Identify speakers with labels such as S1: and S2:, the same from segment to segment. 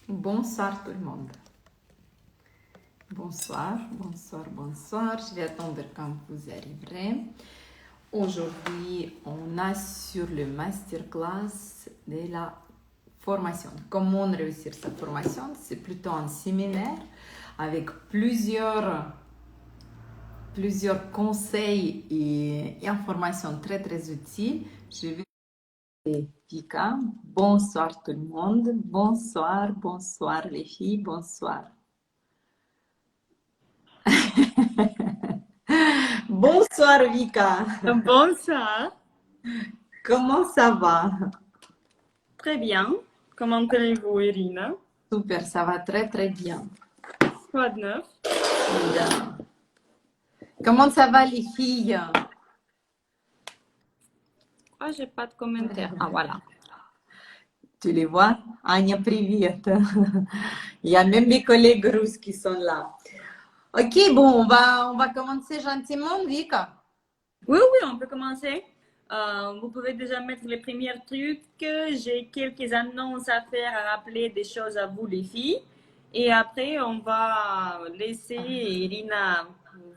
S1: Bonsoir tout le monde. Bonsoir, bonsoir, bonsoir. Je vais attendre quand vous arriverez. Aujourd'hui, on a sur le masterclass de la formation. Comment réussir sa formation? C'est plutôt un séminaire avec plusieurs conseils et informations très très utiles. Je vais Vika. Bonsoir tout le monde. Bonsoir, bonsoir les filles, bonsoir. Bonsoir Vika.
S2: Bonsoir.
S1: Comment ça va?
S2: Très bien. Comment allez-vous, Irina?
S1: Super, ça va très très bien.
S2: Quoi de neuf?
S1: Bien. Comment ça va les filles?
S2: Ah, j'ai pas de commentaire. Ah, voilà.
S1: Tu les vois? Anya, привет. Il y a même mes collègues russes qui sont là. Ok, bon, on va commencer gentiment, Vika.
S2: Oui, oui, on peut commencer. Vous pouvez déjà mettre les premiers trucs. J'ai quelques annonces à faire, à rappeler des choses à vous, les filles. Et après, on va laisser Irina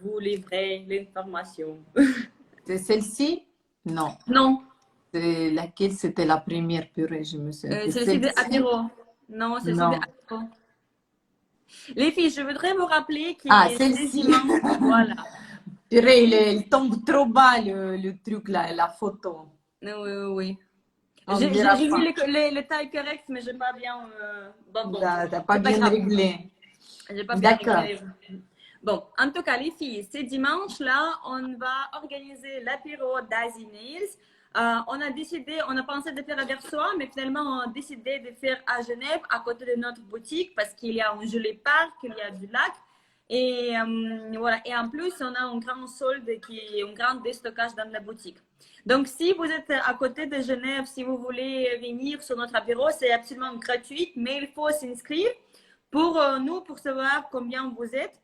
S2: vous livrer l'information.
S1: C'est celle-ci? Non.
S2: Non,
S1: C'est laquelle c'était la première purée, je me souviens. C'est
S2: celle-ci de
S1: celle-ci?
S2: Apéro. Non, celle-ci de
S1: Non.
S2: Apéro. Les filles, je voudrais vous rappeler que
S1: Ah,
S2: c'est
S1: celle-ci.
S2: dimanche. Voilà.
S1: Purée, il tombe trop bas le truc là, la photo.
S2: Oui, oui, oui.
S1: On ne dira
S2: J'ai mis
S1: pas.
S2: les tailles correctes, mais j'ai pas bien. Bon,
S1: T'as pas
S2: c'est pas
S1: bien
S2: grave.
S1: réglé.
S2: J'ai pas bien
S1: D'accord.
S2: réglé. Bon, en tout cas, les filles, ce dimanche-là, on va organiser l'apéro d'Asie Nails. On a décidé, on a pensé de faire à Versoix, mais finalement, on a décidé de faire à Genève, à côté de notre boutique, parce qu'il y a un joli parc, il y a du lac. Et voilà. Et en plus, on a un grand solde un grand déstockage dans la boutique. Donc, si vous êtes à côté de Genève, si vous voulez venir sur notre apéro, c'est absolument gratuit, mais il faut s'inscrire pour nous, pour savoir combien vous êtes.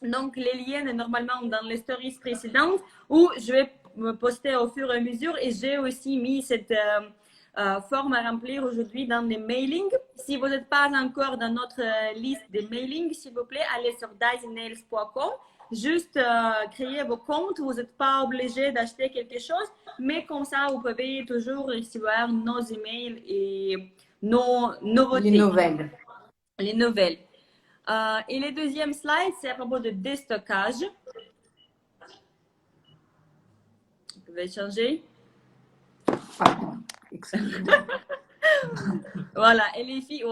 S2: Donc, les liens, normalement, dans les stories précédentes, où je vais me poster au fur et à mesure. Et j'ai aussi mis cette forme à remplir aujourd'hui dans les mailings. Si vous n'êtes pas encore dans notre liste des mailings, s'il vous plaît, allez sur daisynails.com. Juste créer vos comptes. Vous n'êtes pas obligé d'acheter quelque chose, mais comme ça, vous pouvez toujours recevoir nos emails et nos nouveautés.
S1: Les nouvelles.
S2: Les nouvelles. Et le deuxième slide, c'est à propos de déstockage. Vous pouvez changer.
S1: Pardon, excusez-moi.
S2: Voilà, et les filles,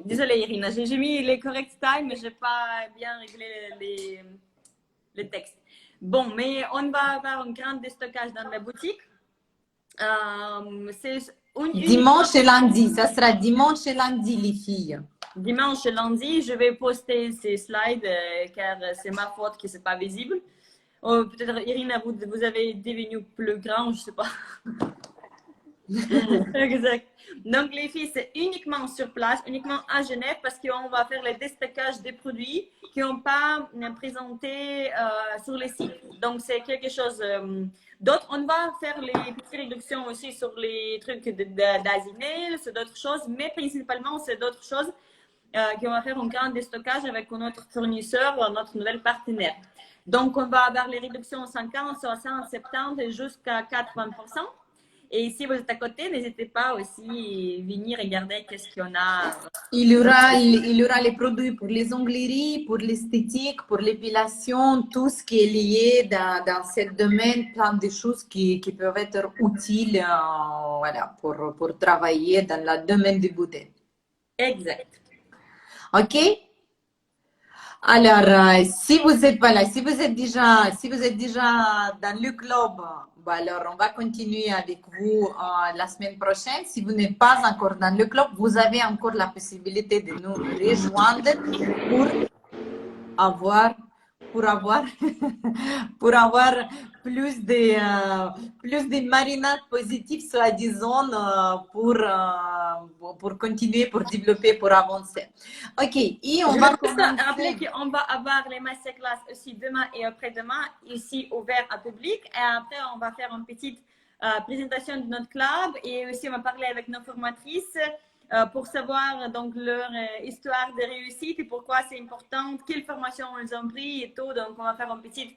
S2: désolée Irina, j'ai mis les correct styles, mais je n'ai pas bien réglé les textes. Bon, mais on va avoir un grand déstockage dans la boutique.
S1: Dimanche et lundi, ça sera dimanche et lundi, les filles.
S2: Dimanche et lundi, je vais poster ces slides car c'est ma faute que ce n'est pas visible. Peut-être Irina, vous avez devenu plus grand, je ne sais pas. Exact. Donc, les filles, c'est uniquement sur place, uniquement à Genève, parce qu'on va faire le déstockage des produits qui n'ont pas présenté sur le site. Donc, c'est quelque chose d'autre. On va faire les petites réductions aussi sur les trucs d'Asinel, c'est d'autres choses, mais principalement, c'est d'autres choses qu'on va faire un grand déstockage avec notre fournisseur, notre nouvel partenaire. Donc, on va avoir les réductions 50, 60, 70 jusqu'à 80%. Et si vous êtes à côté, n'hésitez pas aussi à venir regarder qu'est-ce qu'il y en a.
S1: Il y aura les produits pour les ongleries, pour l'esthétique, pour l'épilation, tout ce qui est lié dans ce domaine, plein de choses qui peuvent être utiles voilà, pour travailler dans le domaine du beauté.
S2: Exact.
S1: OK? Alors, si vous êtes déjà dans le club, bah alors on va continuer avec vous la semaine prochaine. Si vous n'êtes pas encore dans le club, vous avez encore la possibilité de nous rejoindre pour avoir, pour avoir plus de marinades positives, soi-disant, pour continuer, pour développer, pour avancer. OK, et on va commencer.
S2: Rappeler qu'on va avoir les masterclass aussi demain et après-demain, ici ouvert à public. Et après, on va faire une petite présentation de notre club et aussi on va parler avec nos formatrices pour savoir donc leur histoire de réussite et pourquoi c'est important, quelle formation ils ont pris et tout. Donc, on va faire une petite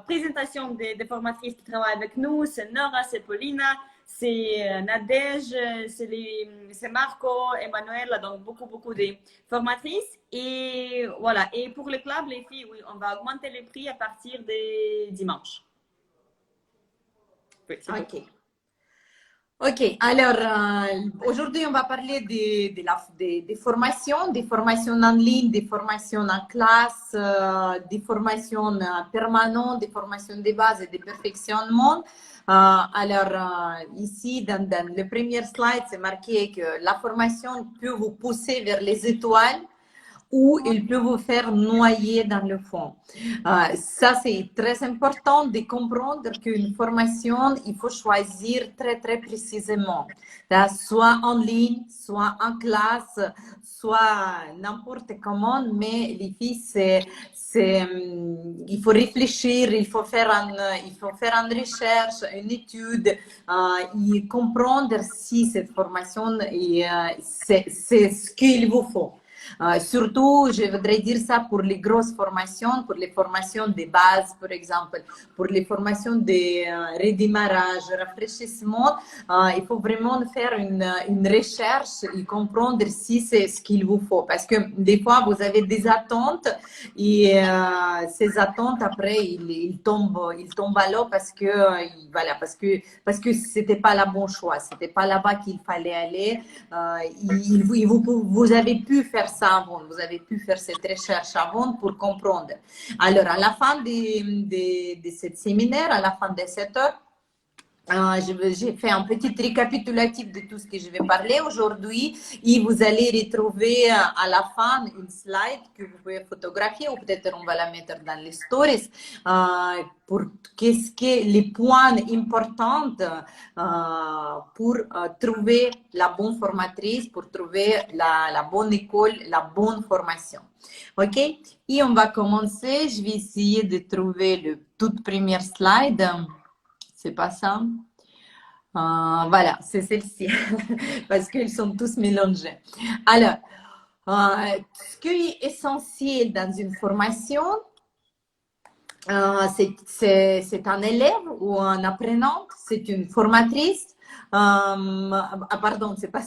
S2: présentation des formatrices qui travaillent avec nous. C'est Nora, c'est Paulina, c'est Nadège, c'est Marco, Emmanuel, donc beaucoup de formatrices. Et voilà. Et pour le club, les filles, oui, on va augmenter les prix à partir de dimanche. Oui,
S1: Ok. Ok, alors aujourd'hui on va parler des formations en ligne, des formations en classe, des formations permanentes, des formations de base et de perfectionnement. Ici, dans le premier slide, c'est marqué que la formation peut vous pousser vers les étoiles ou il peut vous faire noyer dans le fond. Ça, c'est très important de comprendre qu'une formation, il faut choisir très précisément. Soit en ligne, soit en classe, soit n'importe comment, mais les filles, il faut réfléchir, il faut faire une recherche, une étude, et comprendre si cette formation, c'est ce qu'il vous faut. Surtout, je voudrais dire ça pour les grosses formations, pour les formations de base, par exemple, pour les formations de redémarrage, rafraîchissement. Il faut vraiment faire une recherche et comprendre si c'est ce qu'il vous faut. Parce que des fois, vous avez des attentes et ces attentes, après, ils tombent à l'eau parce que, voilà, parce que c'était pas le bon choix, c'était pas là-bas qu'il fallait aller. Vous avez pu faire ça avant, vous avez pu faire cette recherche avant pour comprendre. Alors, à la fin de ce séminaire, à la fin de cette heure, j'ai fait un petit récapitulatif de tout ce que je vais parler aujourd'hui et vous allez retrouver à la fin une slide que vous pouvez photographier ou peut-être on va la mettre dans les stories pour qu'est-ce que les points importants pour trouver la bonne formatrice, pour trouver la bonne école, la bonne formation. OK? Et on va commencer. Je vais essayer de trouver le toute première slide. C'est pas ça. Voilà, c'est celle-ci, parce qu'ils sont tous mélangés. Alors, ce qui est essentiel dans une formation, c'est un élève ou un apprenant, c'est une formatrice. Pardon, c'est pas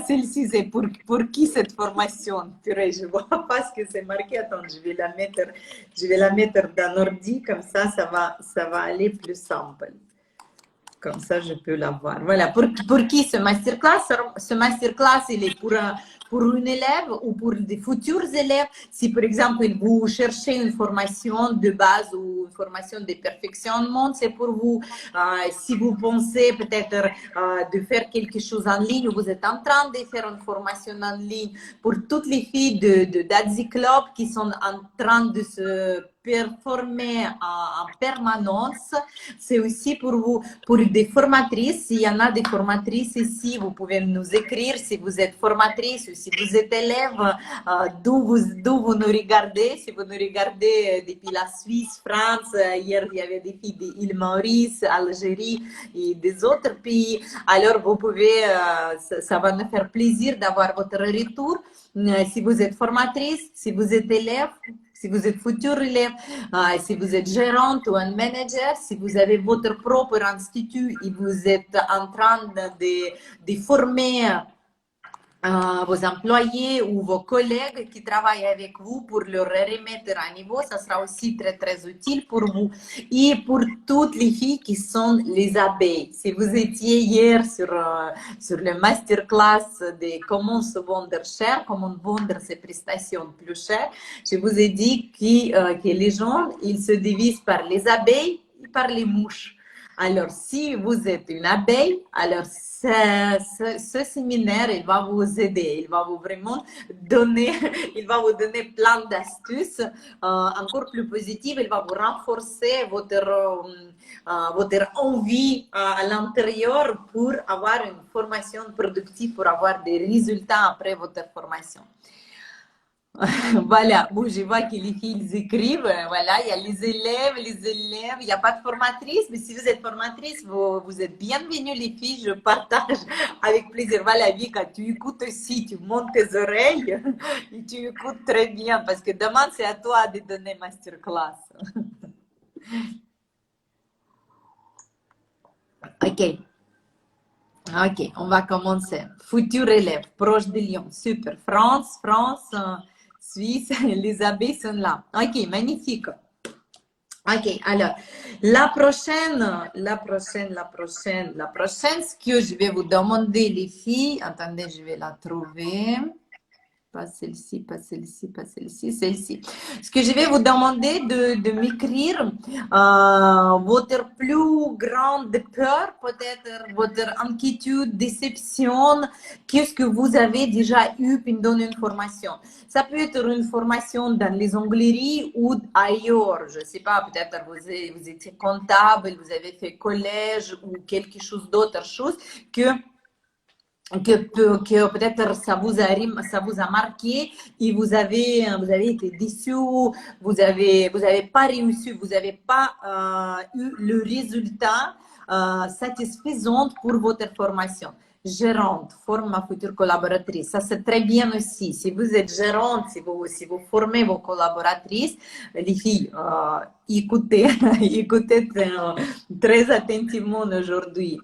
S1: celle-ci, c'est pour qui cette formation? Purée, je vois pas ce que c'est marqué. Attends, je vais la mettre dans l'ordi, comme ça va aller plus simple. Comme ça, je peux la voir. Voilà, pour qui ce masterclass? Ce masterclass, il est pour une élève ou pour des futurs élèves. Si, par exemple, vous cherchez une formation de base ou une formation de perfectionnement, c'est pour vous. Si vous pensez peut-être de faire quelque chose en ligne ou vous êtes en train de faire une formation en ligne, pour toutes les filles d'Adzi Club qui sont en train de se performer en permanence, c'est aussi pour vous, pour des formatrices. S'il y en a des formatrices ici, vous pouvez nous écrire si vous êtes formatrice ou si vous êtes élève, d'où vous nous regardez. Si vous nous regardez depuis la Suisse, France, hier il y avait des filles d'île Maurice, Algérie et des autres pays, alors vous pouvez, ça va nous faire plaisir d'avoir votre retour. Si vous êtes formatrice, si vous êtes élève, si vous êtes futur élève, si vous êtes gérante ou un manager, si vous avez votre propre institut et vous êtes en train de former vos employés ou vos collègues qui travaillent avec vous pour leur remettre à niveau, ça sera aussi très utile pour vous. Et pour toutes les filles qui sont les abeilles. Si vous étiez hier sur le masterclass de comment se vendre cher, comment vendre ses prestations plus chères, je vous ai dit que les gens, ils se divisent par les abeilles et par les mouches. Alors, si vous êtes une abeille, alors ce séminaire, il va vous aider, il va vous vraiment donner, il va vous donner plein d'astuces encore plus positives, il va vous renforcer votre envie à l'intérieur pour avoir une formation productive, pour avoir des résultats après votre formation. Voilà, bon, je vois que les filles ils écrivent, voilà, il y a les élèves, il n'y a pas de formatrice, mais si vous êtes formatrice, vous êtes bienvenue les filles, je partage avec plaisir. Voilà, Vika, tu écoutes aussi, tu montes tes oreilles et tu écoutes très bien parce que demain c'est à toi de donner masterclass. Ok, ok, on va commencer. Futur élève, proche de Lyon, super. France, Suisse, les abeilles sont là. Ok, magnifique. Ok, alors, la prochaine, ce que je vais vous demander, les filles, attendez, je vais la trouver. Pas celle-ci, pas celle-ci, pas celle-ci, celle-ci. Ce que je vais vous demander de m'écrire votre plus grande peur, peut-être votre inquiétude, déception, qu'est-ce que vous avez déjà eu pendant une formation. Ça peut être une formation dans les ongleries ou ailleurs. Je ne sais pas, peut-être vous étiez comptable, vous avez fait collège ou quelque chose d'autre chose que peut-être ça vous a marqué et vous avez été déçu, vous avez pas réussi, vous n'avez pas eu le résultat satisfaisant pour votre formation. Gérante, forme ma future collaboratrice. Ça, c'est très bien aussi. Si vous êtes gérante, si vous formez vos collaboratrices, les filles, écoutez, écoutez très attentivement aujourd'hui.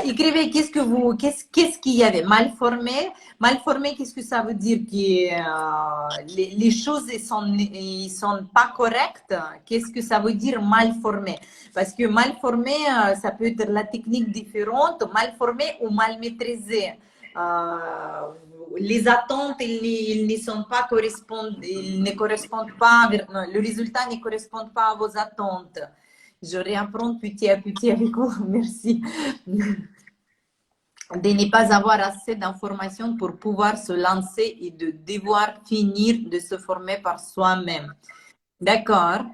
S1: Écrivez qu'est-ce qu'il y avait mal formé. Mal formé, qu'est-ce que ça veut dire que les choses ils sont pas correctes. Qu'est-ce que ça veut dire mal formé? Parce que mal formé, ça peut être la technique différente, mal formé ou mal maîtrisé. Euh, les attentes, ils ne sont pas ils ne correspondent pas, le résultat ne correspond pas à vos attentes. Je réapprends petit à petit avec vous. Merci de ne pas avoir assez d'informations pour pouvoir se lancer et de devoir finir de se former par soi-même. D'accord.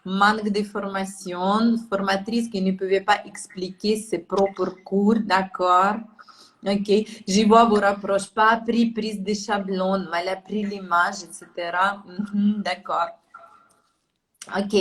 S1: Manque de formation, formatrice qui ne pouvait pas expliquer ses propres cours. D'accord. Ok. Je vois vos rapproches, pas appris prise de chablons, mal appris l'image, etc. D'accord. Ok.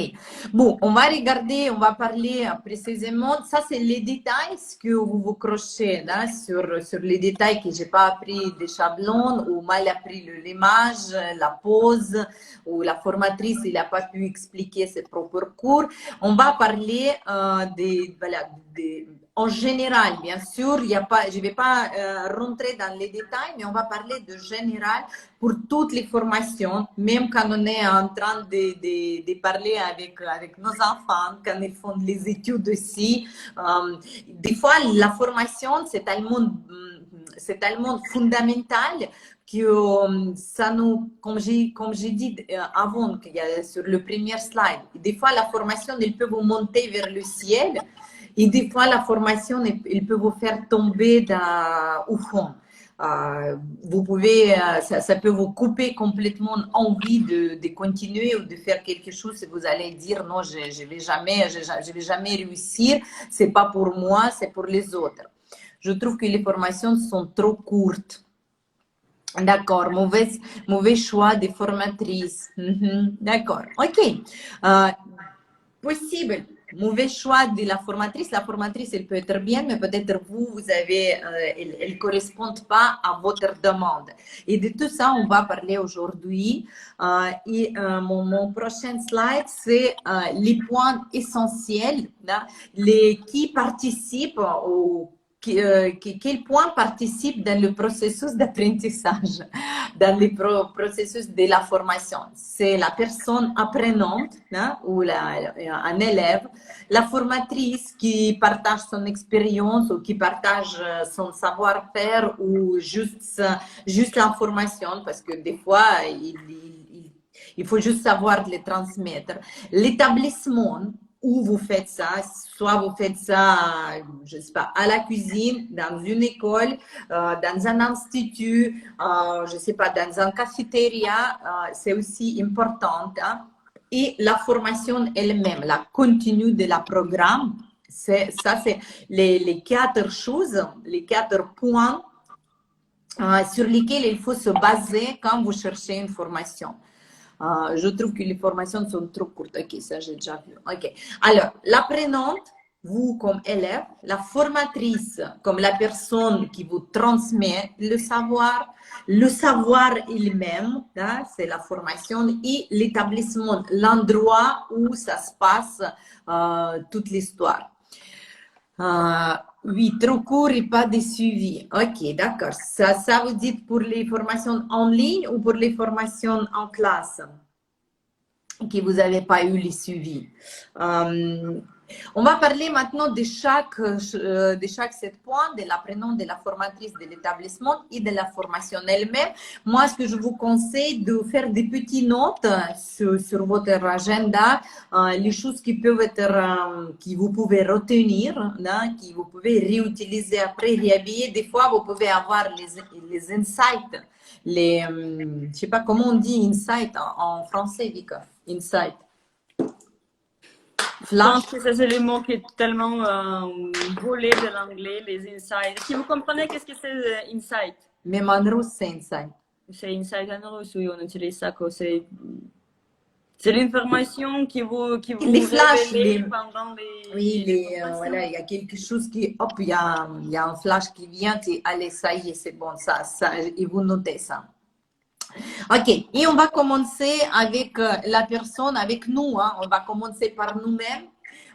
S1: Bon, on va regarder, on va parler précisément. Ça, c'est les détails que vous vous crochez là, sur les détails que j'ai pas appris des chablons ou mal appris l'image, la pose ou la formatrice, il n'a pas pu expliquer ses propres cours. On va parler voilà, en général, bien sûr, il y a pas, je ne vais pas rentrer dans les détails, mais on va parler de général pour toutes les formations, même quand on est en train de parler avec nos enfants, quand ils font les études aussi. Des fois, la formation, c'est tellement fondamental que ça nous, comme j'ai dit avant, qu'il y a sur le premier slide, des fois, la formation, elle peut vous monter vers le ciel et des fois, la formation, elle peut vous faire tomber au fond. Vous pouvez, ça peut vous couper complètement envie de continuer ou de faire quelque chose et vous allez dire non, je vais jamais réussir, c'est pas pour moi, c'est pour les autres. Je trouve que les formations sont trop courtes. D'accord, mauvais choix des formatrices. D'accord, ok. Possible. Mauvais choix de la formatrice. La formatrice, elle peut être bien, mais peut-être elle ne correspond pas à votre demande. Et de tout ça, on va parler aujourd'hui. Mon prochain slide, c'est les points essentiels, là, qui participent quel point participe dans le processus d'apprentissage, dans le processus de la formation. C'est la personne apprenante ou un élève, la formatrice qui partage son expérience ou qui partage son savoir-faire ou juste l'information parce que des fois, il faut juste savoir les transmettre. L'établissement où vous faites ça, soit vous faites ça, je ne sais pas, à la cuisine, dans une école, dans un institut, je ne sais pas, dans une cafétéria, c'est aussi important. Hein? Et la formation elle-même, la continue de la programme, c'est les quatre choses, les quatre points sur lesquels il faut se baser quand vous cherchez une formation. Je trouve que les formations sont trop courtes. Ok, ça j'ai déjà vu. Ok. Alors, l'apprenante, vous comme élève, la formatrice comme la personne qui vous transmet le savoir il-même, hein, c'est la formation, et l'établissement, l'endroit où ça se passe, toute l'histoire. Oui, trop court et pas de suivi. Ok, d'accord. Ça vous dit pour les formations en ligne ou pour les formations en classe que vous n'avez pas eu les suivis. On va parler maintenant de chaque 7 points, de l'apprenant, de la formatrice, de l'établissement et de la formation elle-même. Moi, ce que je vous conseille de faire des petites notes sur votre agenda, les choses qui peuvent être, que vous pouvez retenir, hein, que vous pouvez réutiliser après, réhabiller. Des fois, vous pouvez avoir les insights, je sais pas comment on dit insight en français, Vika. Insight.
S2: Je pense que ça, c'est le mot qui est tellement volé de l'anglais, les insights. Si vous comprenez qu'est-ce que c'est insight?
S1: Même en russe, c'est insight.
S2: C'est insight en russe, oui, on utilise ça. C'est l'information qui vous
S1: les flashs,
S2: pendant les...
S1: Oui, voilà, il y a quelque chose qui, hop, il y a un flash qui vient, et allez, ça y est, c'est bon, ça, et vous notez ça. Ok, et on va commencer avec la personne, avec nous, hein. On va commencer par nous-mêmes,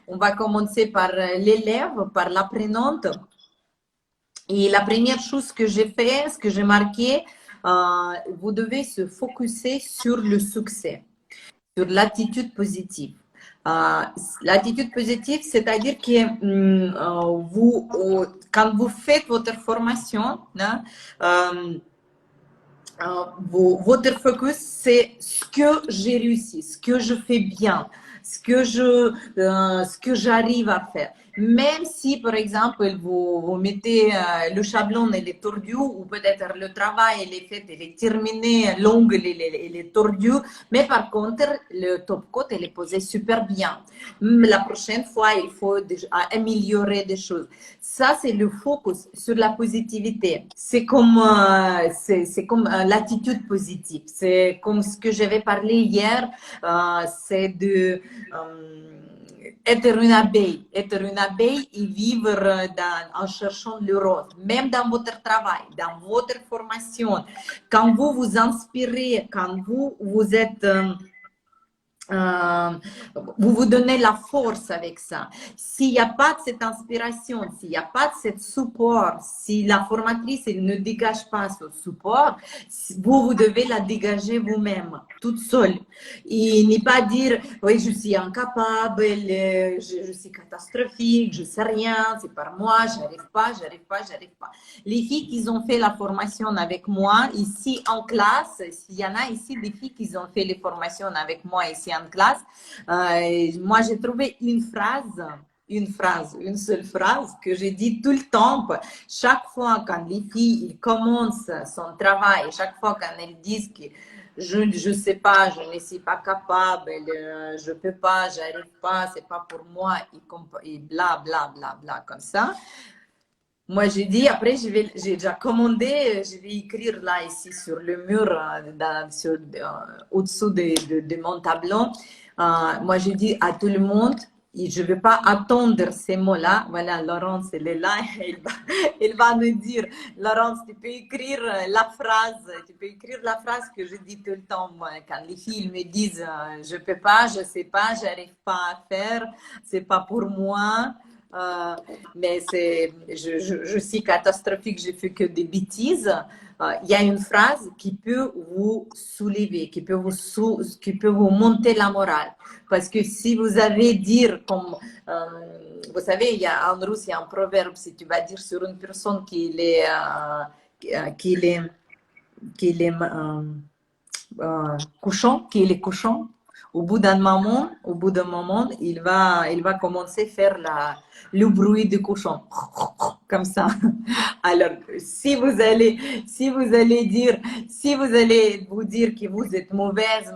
S1: on va commencer par l'élève, par l'apprenante. Et la première chose que j'ai fait, ce que j'ai marqué, vous devez se focuser sur le succès, sur l'attitude positive. L'attitude positive, c'est-à-dire que quand vous faites votre formation, hein, votre focus, c'est ce que j'ai réussi, ce que je fais bien, ce que j'arrive à faire. Même si, par exemple, vous mettez le chablon, il est tordu, ou peut-être le travail, il est fait, il est terminé, l'ongle, il est tordu, mais par contre, le top coat, il est posé super bien. La prochaine fois, il faut améliorer des choses. Ça, c'est le focus sur la positivité. C'est comme l'attitude positive. C'est comme ce que j'avais parlé hier, c'est de être une abeille et vivre en cherchant le rose, même dans votre travail, dans votre formation. Quand vous vous inspirez, quand vous êtes... vous vous donnez la force avec ça. S'il n'y a pas de cette inspiration, s'il n'y a pas de cette support, si la formatrice elle ne dégage pas ce support, vous devez la dégager vous-même, toute seule. Et ne pas dire, oui, je suis incapable, je suis catastrophique, je ne sais rien, c'est par moi, j'arrive pas. Les filles qui ont fait la formation avec moi ici en classe, s'il y en a ici des filles qui ont fait les formations avec moi ici en classe, moi j'ai trouvé une seule phrase que j'ai dit tout le temps. Chaque fois quand les filles commencent son travail, chaque fois quand elles disent que je ne sais pas, je ne suis pas capable, je ne peux pas, j'arrive pas, c'est pas pour moi, et bla bla bla bla comme ça. Moi, j'ai dit, après, j'ai déjà commandé, je vais écrire là, ici, sur le mur, au-dessous de mon tableau. Moi, j'ai dit à tout le monde, et je ne vais pas attendre ces mots-là. Voilà, Laurence, elle est là, elle va me dire, Laurence, tu peux écrire la phrase que je dis tout le temps, moi, quand les filles me disent, je ne peux pas, je ne sais pas, je n'arrive pas à faire, c'est pas pour moi. Mais je suis catastrophique, je fais que des bêtises. Il y a une phrase qui peut vous soulever, qui peut vous monter la morale. Parce que si vous avez dire comme, vous savez, en russe, il y a un proverbe, si tu vas dire sur une personne qu'il est couchant, au bout d'un moment, il va commencer à faire le bruit du cochon, comme ça. Alors, si vous allez vous dire que vous êtes mauvaise,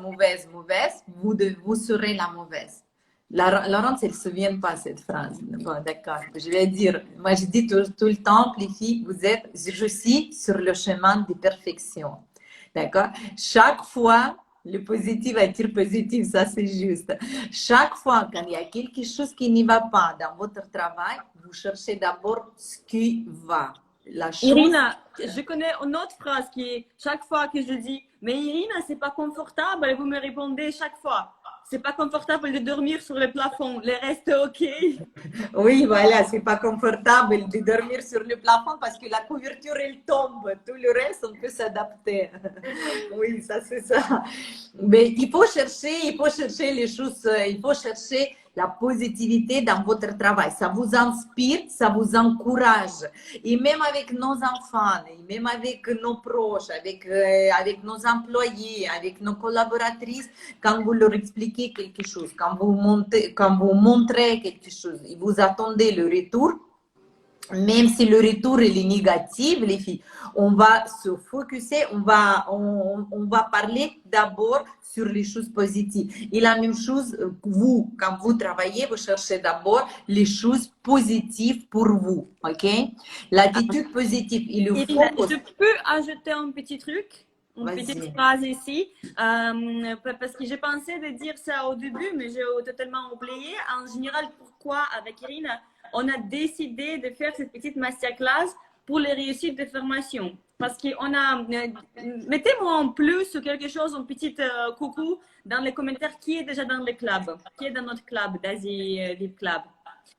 S1: vous serez la mauvaise. Laurence, elle ne se souvient pas cette phrase. Bon, d'accord. Je vais dire, moi je dis tout le temps, les filles, je suis sur le chemin de perfection. D'accord? Chaque fois, le positif attire positif, ça c'est juste. Chaque fois quand il y a quelque chose qui n'y va pas dans votre travail, vous cherchez d'abord ce qui va. La chose.
S2: Irina, je connais une autre phrase qui est chaque fois que je dis, mais Irina, c'est pas confortable, et vous me répondez chaque fois, c'est pas confortable de dormir sur le plafond, le reste ok.
S1: Oui, voilà, c'est pas confortable de dormir sur le plafond parce que la couverture, elle tombe. Tout le reste, on peut s'adapter. Oui, ça, c'est ça. Mais il faut chercher les choses, il faut chercher la positivité dans votre travail. Ça vous inspire, ça vous encourage. Et même avec nos enfants, et même avec nos proches, avec nos employés, avec nos collaboratrices, quand vous leur expliquez quelque chose, quand vous montrez quelque chose, et vous attendez le retour, même si le retour est négatif, les filles, on va se focuser, on va parler d'abord sur les choses positives. Et la même chose, vous, quand vous travaillez, vous cherchez d'abord les choses positives pour vous. OK? L'attitude positive, il le faut.
S2: Irina, je peux ajouter un petit truc, une petite phrase ici, parce que j'ai pensé de dire ça au début, mais j'ai totalement oublié. En général, pourquoi avec Irina, on a décidé de faire cette petite masterclass pour les réussites de formation. Parce qu'on a, mettez-moi en plus ou quelque chose, un petit coucou dans les commentaires qui est déjà dans le club, qui est dans notre club, d'Asie Live Club.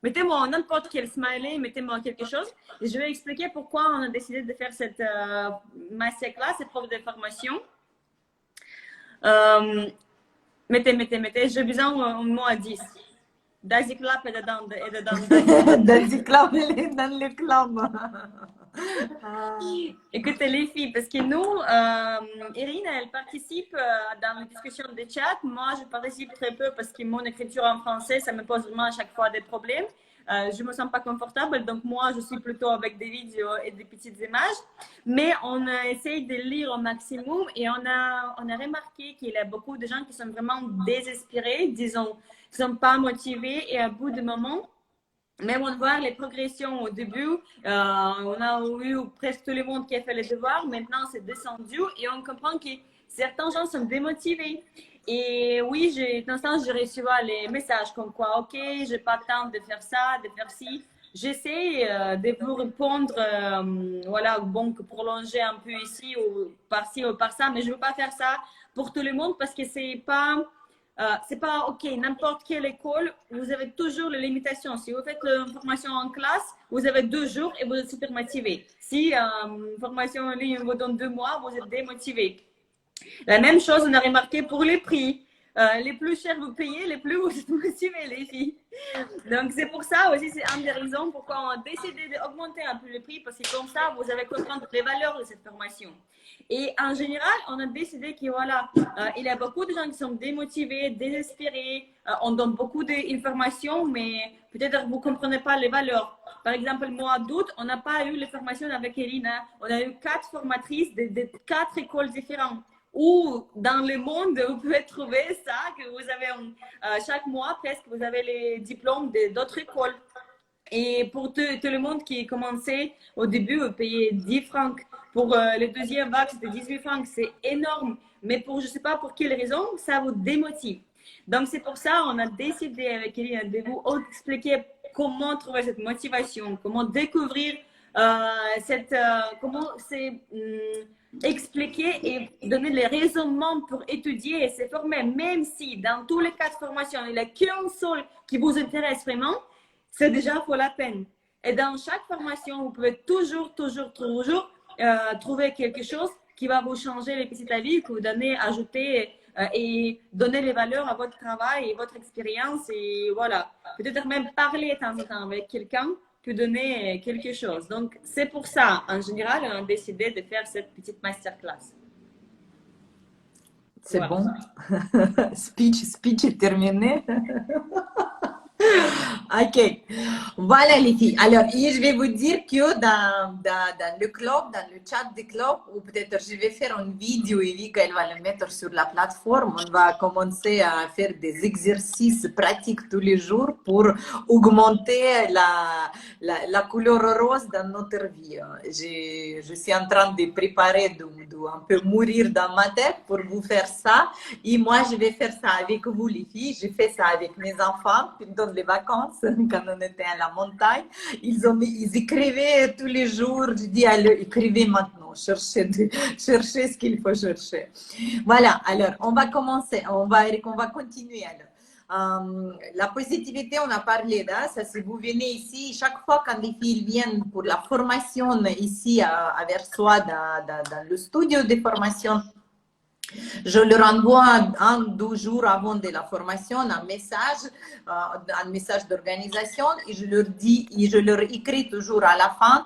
S2: Mettez-moi n'importe quel smiley, mettez-moi quelque chose. Et je vais expliquer pourquoi on a décidé de faire cette masterclass, cette preuve de formation. Mettez. J'ai besoin un mot à 10. Daisy Club est dedans.
S1: Daisy Club, elle est dans le club.
S2: Écoutez les filles, parce que nous, Irina, elle participe dans les discussions de chat. Moi, je participe très peu parce que mon écriture en français, ça me pose vraiment à chaque fois des problèmes. Je me sens pas confortable, donc moi, je suis plutôt avec des vidéos et des petites images. Mais on essaye de lire au maximum et on a remarqué qu'il y a beaucoup de gens qui sont vraiment désespérés, disons, qui sont pas motivés et à bout de moment. Même on voit les progressions au début, on a eu presque tout le monde qui a fait les devoirs, maintenant c'est descendu et on comprend que certains gens sont démotivés. Et oui, d'instant, je reçu les messages comme quoi, ok, j'ai pas le temps de faire ça, de faire ci. J'essaie de vous répondre, voilà, bon, prolonger un peu ici ou par-ci ou par-ça, mais je veux pas faire ça pour tout le monde parce que c'est pas OK, n'importe quelle école, vous avez toujours les limitations. Si vous faites une formation en classe, vous avez 2 jours et vous êtes super motivé. Si une formation en ligne vous donne 2 mois, vous êtes démotivé. La même chose, on a remarqué pour les prix. Les plus chers vous payez, les plus vous êtes motivés, les filles. Donc, c'est pour ça aussi, c'est une des raisons pourquoi on a décidé d'augmenter un peu le prix, parce que comme ça, vous allez comprendre les valeurs de cette formation. Et en général, on a décidé que voilà, il y a beaucoup de gens qui sont démotivés, désespérés. On donne beaucoup d'informations, mais peut-être vous ne comprenez pas les valeurs. Par exemple, le mois d'août, on n'a pas eu les formations avec Elina. On a eu 4 formatrices de 4 écoles différentes. Ou dans le monde, vous pouvez trouver ça, que vous avez chaque mois presque, vous avez les diplômes d'autres écoles. Et pour tout le monde qui commençait au début, vous payez 10 francs. Pour le deuxième vague, c'était 18 francs. C'est énorme. Mais pour je ne sais pas pour quelle raison, ça vous démotive. Donc, c'est pour ça qu'on a décidé avec Eline de vous expliquer comment trouver cette motivation, comment découvrir comment c'est expliquer et donner les raisonnements pour étudier et se former, même si dans tous les cas de formation, il n'y a qu'un seul qui vous intéresse vraiment, c'est déjà pour la peine. Et dans chaque formation, vous pouvez toujours trouver quelque chose qui va vous changer les petites avis, que vous donner, ajouter et donner les valeurs à votre travail et votre expérience. Et voilà, peut-être même parler de temps en temps avec quelqu'un peut donner quelque chose. Donc, c'est pour ça, en général, on a décidé de faire cette petite masterclass.
S1: C'est voilà. Bon. Speech est terminé. Ok, voilà les filles. Alors, et je vais vous dire que dans le club, dans le chat du club, ou peut-être je vais faire une vidéo et Vika, elle va le mettre sur la plateforme. On va commencer à faire des exercices pratiques tous les jours pour augmenter la couleur rose dans notre vie. Je suis en train de préparer, de un peu mourir dans ma tête pour vous faire ça. Et moi, je vais faire ça avec vous, les filles. Je fais ça avec mes enfants pendant les vacances, quand on était à la montagne. Ils écrivaient tous les jours. Je dis, allez, écrivez maintenant. Cherchez ce qu'il faut chercher. Voilà. Alors, on va commencer. On va continuer alors. La positivité, on a parlé de ça. Si vous venez ici, chaque fois quand les filles viennent pour la formation ici à Versoix, dans le studio de formation, je leur envoie un, 2 jours avant de la formation un message d'organisation et je leur dis, et je leur écris toujours à la fin,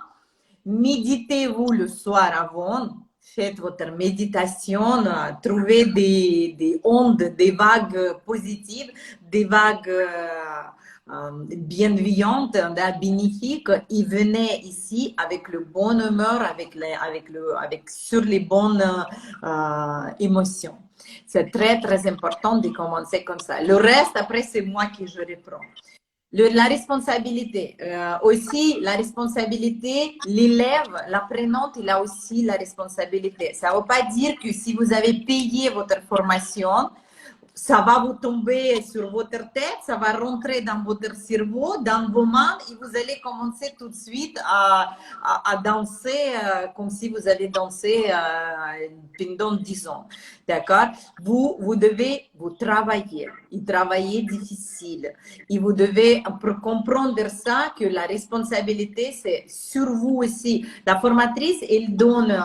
S1: méditez-vous le soir avant, faites votre méditation, trouvez des ondes, des vagues positives, des vagues bienveillantes, bénéfiques, et venez ici avec le bon humeur, sur les bonnes émotions. C'est très, très important de commencer comme ça. Le reste, après, c'est moi qui je reprends. La responsabilité. Aussi, la responsabilité, l'élève, l'apprenante, il a aussi la responsabilité. Ça ne veut pas dire que si vous avez payé votre formation, ça va vous tomber sur votre tête, ça va rentrer dans votre cerveau, dans vos mains, et vous allez commencer tout de suite à danser comme si vous avez dansé pendant 10 ans. D'accord? Vous devez vous travailler, et travailler difficile. Et vous devez comprendre ça, que la responsabilité, c'est sur vous aussi. La formatrice, elle donne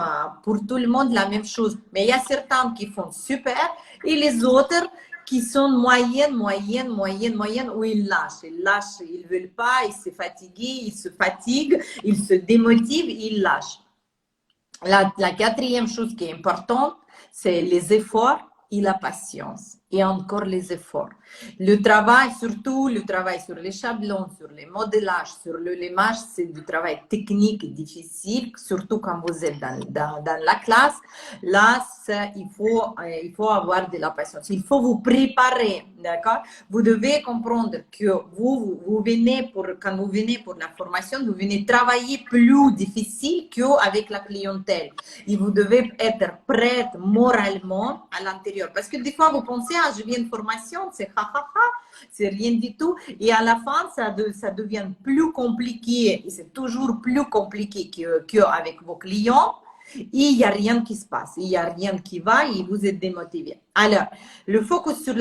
S1: pour tout le monde la même chose. Mais il y a certains qui font super, et les autres qui sont moyennes, où ils lâchent, ils ne veulent pas, ils se fatiguent, ils se démotivent, ils lâchent. La quatrième chose qui est importante, c'est les efforts et la patience. Et encore les efforts. Le travail, surtout le travail sur les chablons, sur les modélages, sur le limage, c'est du travail technique et difficile, surtout quand vous êtes dans la classe. Là, il faut avoir de la patience. Il faut vous préparer, d'accord? Vous devez comprendre que quand vous venez pour la formation, vous venez travailler plus difficile qu'avec la clientèle. Et vous devez être prête moralement à l'intérieur. Parce que des fois, vous pensez, je viens de formation, c'est c'est rien du tout. Et à la fin, ça devient plus compliqué. Et c'est toujours plus compliqué qu'avec vos clients. Et il n'y a rien qui se passe. Il n'y a rien qui va et vous êtes démotivé. Alors, le focus sur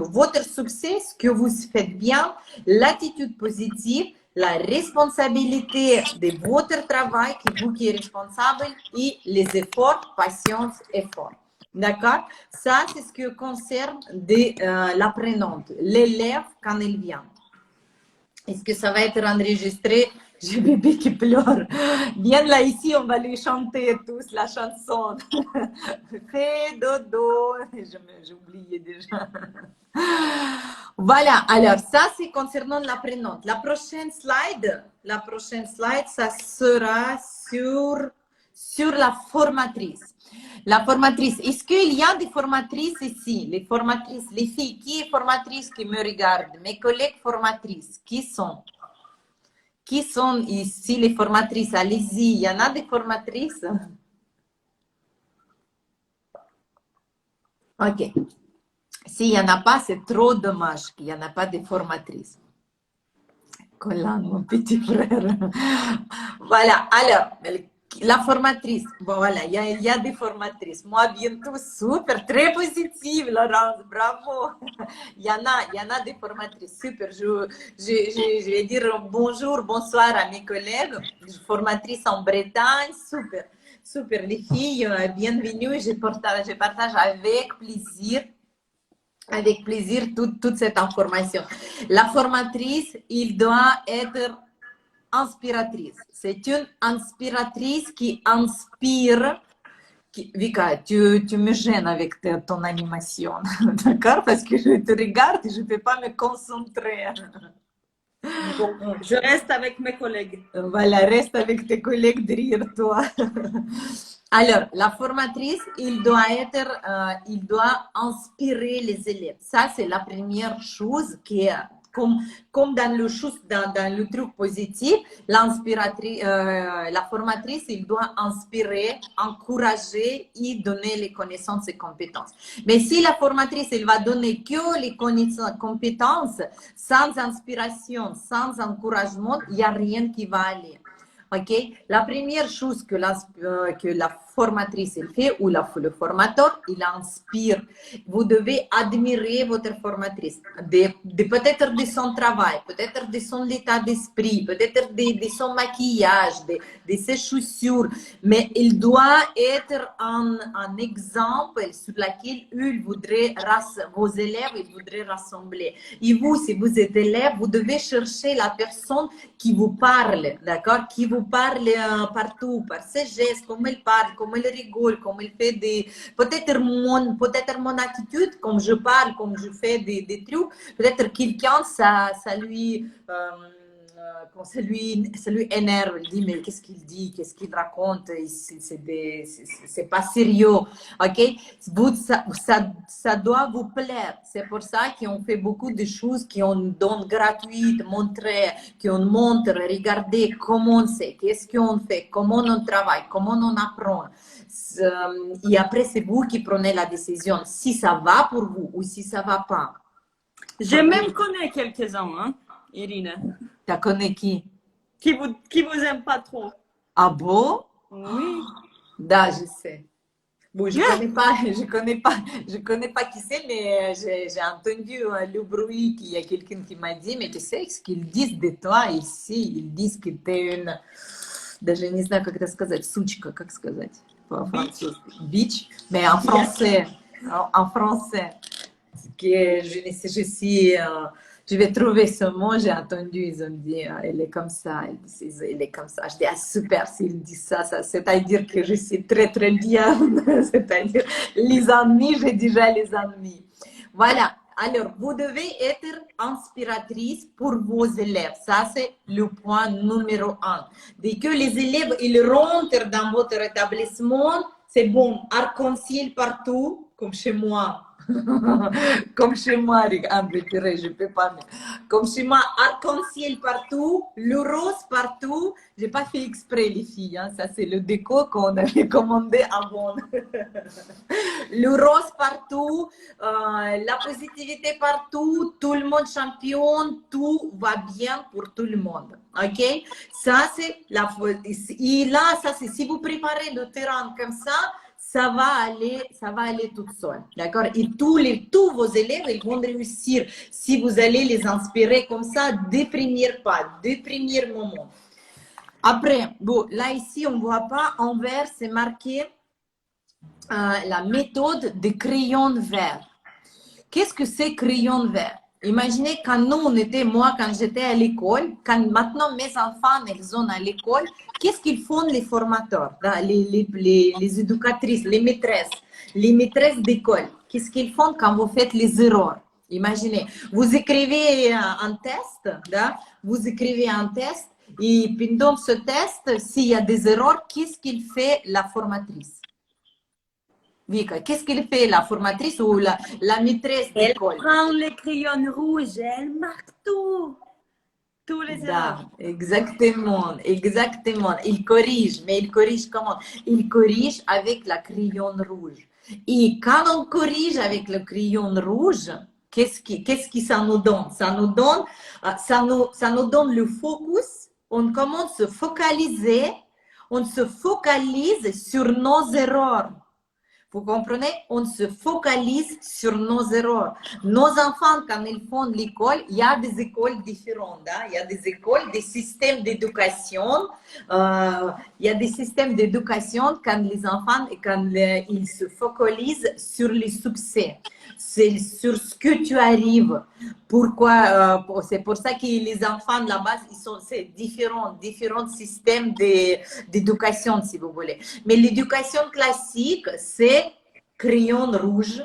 S1: votre succès, ce que vous faites bien, l'attitude positive, la responsabilité de votre travail, vous qui êtes responsable, et les efforts, patience, effort. D'accord? Ça, c'est ce qui concerne l'apprenante, l'élève quand elle vient. Est-ce que ça va être enregistré? J'ai bébé qui pleure. Viens là ici, on va lui chanter tous la chanson. Fais dodo. J'ai oublié déjà. Voilà, alors ça c'est concernant l'apprenante. La prochaine slide, ça sera sur la formatrice. La formatrice, est-ce qu'il y a des formatrices ici? Les formatrices, les filles, qui est formatrice qui me regarde? Mes collègues formatrices, qui sont? Qui sont ici les formatrices? Allez-y, il y en a des formatrices? Ok. S'il n'y en a pas, c'est trop dommage qu'il n'y en a pas de formatrices. Colin, mon petit frère. Voilà, alors, la formatrice, bon voilà, il y a des formatrices. Moi, bientôt, super, très positive, Laurence, bravo. Il y en a des formatrices, super. Je vais dire bonjour, bonsoir à mes collègues, formatrices en Bretagne, super, super. Les filles, bienvenue, je partage avec plaisir toute cette information. La formatrice, il doit être inspiratrice. C'est une inspiratrice qui inspire Vika, tu me gênes avec ton animation, d'accord? Parce que je te regarde et je ne peux pas me concentrer.
S2: Bon, je reste avec mes collègues.
S1: Voilà, reste avec tes collègues derrière toi. Alors, la formatrice, il doit inspirer les élèves. Ça, c'est la première chose qui est, comme dans dans le truc positif, la formatrice, il doit inspirer, encourager et donner les connaissances et compétences. Mais si la formatrice, elle va donner que les compétences, sans inspiration, sans encouragement, il n'y a rien qui va aller. Ok, la première chose que la formatrice elle fait ou le formateur, il inspire. Vous devez admirer votre formatrice, peut-être de son travail, peut-être de son état d'esprit, peut-être de son maquillage, de ses chaussures, mais il doit être un exemple sur lequel vos élèves ils voudraient rassembler. Et vous, si vous êtes élève, vous devez chercher la personne qui vous parle, d'accord, qui vous parle partout, par ses gestes, comment elle parle, comment elle rigole, comment elle fait peut-être mon attitude, comme je parle, comme je fais des trucs, peut-être quelqu'un, ça lui ça lui énerve, il dit, mais qu'est-ce qu'il dit, qu'est-ce qu'il raconte, c'est pas sérieux, ok? Ça doit vous plaire. C'est pour ça qu'on fait beaucoup de choses qu'on donne gratuites, montrer, qu'on montre, regardez comment c'est, qu'est-ce qu'on fait, comment on travaille, comment on apprend. Et après, c'est vous qui prenez la décision si ça va pour vous ou si ça va pas.
S2: Je même connais quelques-uns, hein, Irina.
S1: Tu connais qui?
S2: Qui vous aime pas trop.
S1: Ah bon?
S2: Oui.
S1: Da, je sais. Bon, je connais pas qui c'est, mais j'ai entendu le bruit qu'il y a quelqu'un qui m'a dit, mais tu sais ce qu'ils disent de toi ici, ils disent que tu es une, даже не знаю, как это сказать, сучка, как сказать по-французски, bitch, mais en français, que je ne sais, je vais trouver ce mot, j'ai entendu, ils ont dit, elle est comme ça, elle est comme ça. Je dis, ah, super, s'ils disent ça, c'est-à-dire que je suis très, très bien, c'est-à-dire, les ennemis, j'ai déjà les ennemis. Voilà, alors, vous devez être inspiratrice pour vos élèves, ça c'est le point numéro 1. Dès que les élèves, ils rentrent dans votre établissement, c'est bon, arc-en-ciel partout, comme chez moi. Comme chez moi, André Purée, je peux pas. Comme chez moi, arc-en-ciel partout, le rose partout. J'ai pas fait exprès, les filles. Hein. Ça, c'est le déco qu'on avait commandé avant. Le rose partout, la positivité partout, tout le monde champion, tout va bien pour tout le monde. Ok? Ça, c'est la. Et là, ça, c'est si vous préparez le terrain comme ça va aller tout seul, d'accord? Et tous vos élèves, ils vont réussir si vous allez les inspirer comme ça dès premiers pas, dès premiers moments. Après, bon, là ici, on ne voit pas, en vert, c'est marqué la méthode de crayon vert. Qu'est-ce que c'est crayon vert? Imaginez quand quand j'étais à l'école, quand maintenant mes enfants, ils sont à l'école, qu'est-ce qu'ils font les formateurs, les éducatrices, les maîtresses d'école? Qu'est-ce qu'ils font quand vous faites les erreurs? Imaginez, vous écrivez un test, et pendant ce test, s'il y a des erreurs, qu'est-ce qu'il fait la formatrice? Vika, qu'est-ce qu'elle fait, la formatrice ou la maîtresse d'école?
S2: Elle prend les crayons rouges et elle marque tout. Tous les erreurs.
S1: Exactement. Il corrige, mais il corrige comment? Il corrige avec la crayon rouge. Et quand on corrige avec le crayon rouge, qu'est-ce qui ça nous donne? Ça nous donne le focus. On commence à se focaliser. On se focalise sur nos erreurs. Vous comprenez? On se focalise sur nos erreurs. Nos enfants, quand ils font l'école, il y a des écoles différentes. Hein? Il y a des écoles, des systèmes d'éducation. Il y a des systèmes d'éducation quand les enfants, ils se focalisent sur les succès.
S3: c'est sur ce que tu arrives. Pourquoi c'est pour ça que les enfants là-bas, c'est différents systèmes d'éducation, si vous voulez. Mais l'éducation classique, c'est crayon rouge,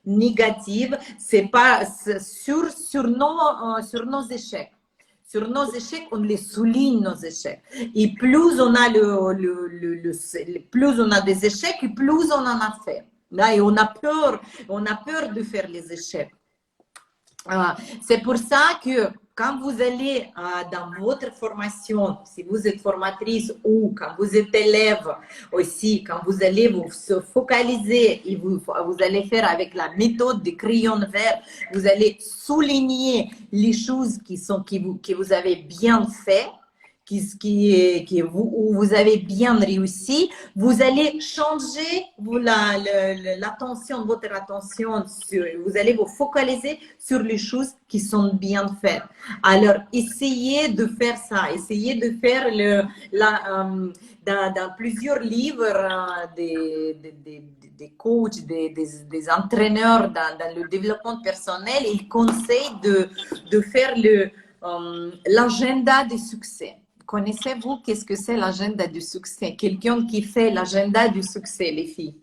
S3: négative, c'est pas sur nos échecs. Sur nos échecs, on les souligne nos échecs. Et plus on a plus on a des échecs, et plus on en a fait. Là, et on a peur de faire les échecs. C'est pour ça que quand vous allez dans votre formation, si vous êtes formatrice ou quand vous êtes élève aussi, quand vous allez vous focaliser et vous allez faire avec la méthode des crayons verts, vous allez souligner les choses que vous avez bien fait, où vous avez bien réussi, vous allez changer votre attention, vous allez vous focaliser sur les choses qui sont bien faites. Alors, essayez de faire ça, essayez de faire dans plusieurs livres des coachs, des entraîneurs dans le développement personnel, ils conseillent de faire l'agenda du succès. Connaissez-vous qu'est-ce que c'est l'agenda du succès? Quelqu'un qui fait l'agenda du succès, les filles.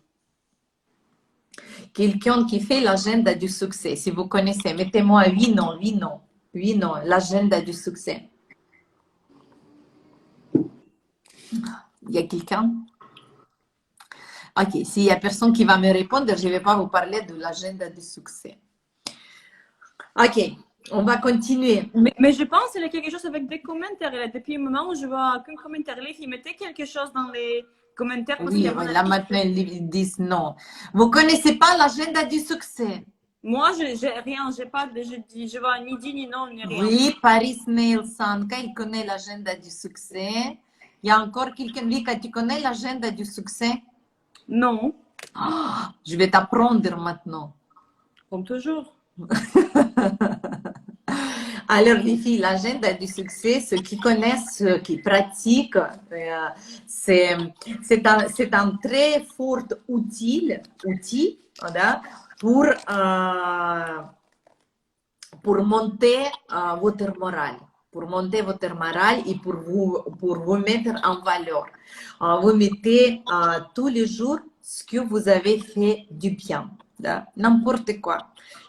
S3: Quelqu'un qui fait l'agenda du succès. Si vous connaissez, mettez-moi oui, non, oui, non. Oui, non, l'agenda du succès. Il y a quelqu'un? Ok, s'il n'y a personne qui va me répondre, je ne vais pas vous parler de l'agenda du succès. Ok. On va continuer.
S2: Mais je pense qu'il y a quelque chose avec des commentaires. Là. Depuis un moment, je vois qu'un commentaire. Les filles, mettez quelque chose dans les commentaires.
S3: Oui, là maintenant, ils disent non. Vous ne connaissez pas l'agenda du succès?
S2: Moi, je n'ai rien. Je vois ni dit, ni non, ni rien.
S3: Oui, Paris Nelson, quand il connaît l'agenda du succès. Il y a encore quelqu'un, Vika, tu connais l'agenda du succès?
S2: Non.
S3: Oh, je vais t'apprendre maintenant.
S2: Comme toujours.
S3: Alors, les filles, l'agenda du succès, ceux qui connaissent, ceux qui pratiquent, c'est un très fort outil voilà, pour monter votre morale. Pour monter votre morale et pour vous mettre en valeur. Vous mettez tous les jours ce que vous avez fait du bien. N'importe quoi.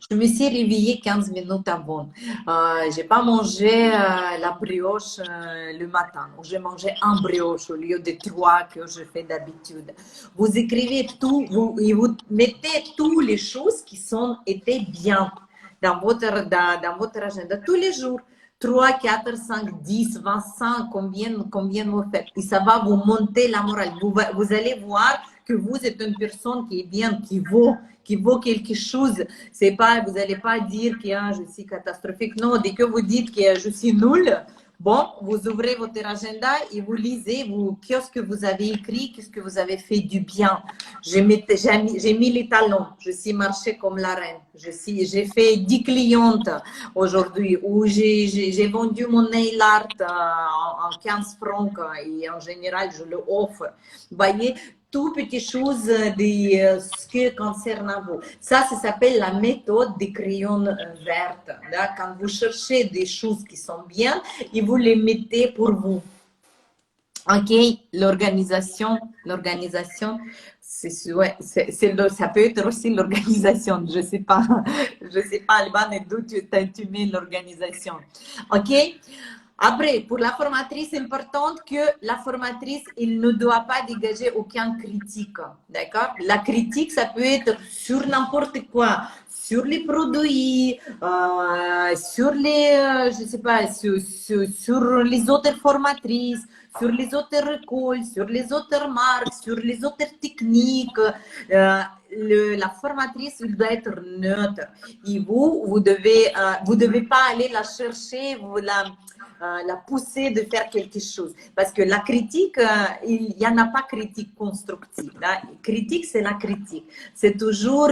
S3: Je me suis réveillée 15 minutes avant. Je n'ai pas mangé la brioche le matin. J'ai mangé un brioche au lieu de 3 que je fais d'habitude. Vous écrivez tout et vous mettez toutes les choses qui ont été bien dans votre agenda tous les jours. 3, 4, 5, 10, 25, combien vous faites. Et ça va vous monter la morale. Vous allez voir que vous êtes une personne qui est bien, qui vaut quelque chose. C'est pas, vous n'allez pas dire que je suis catastrophique. Non, dès que vous dites que je suis nulle, bon, vous ouvrez votre agenda et vous lisez qu'est-ce que vous avez écrit, qu'est-ce que vous avez fait du bien. J'ai mis les talons, je suis marchée comme la reine. J'ai fait 10 clientes aujourd'hui où j'ai vendu mon nail art en 15 francs et en général, je le offre. Vous voyez, toutes petites choses de ce qui concerne vous. Ça s'appelle la méthode des crayons verts. Quand vous cherchez des choses qui sont bien, et vous les mettez pour vous. Ok, l'organisation, ça peut être aussi l'organisation. Je sais pas, Alban, d'où tu mets l'organisation. Ok. Après, pour la formatrice, c'est important que la formatrice, elle ne doit pas dégager aucune critique, d'accord? La critique, ça peut être sur n'importe quoi, sur les produits, sur les, je sais pas, sur les autres formatrices, sur les autres écoles, sur les autres marques, sur les autres techniques. La formatrice, elle doit être neutre. Et vous devez pas aller la chercher, la pousser de faire quelque chose. Parce que la critique, il n'y en a pas critique constructive. Là. Critique, c'est la critique. C'est toujours...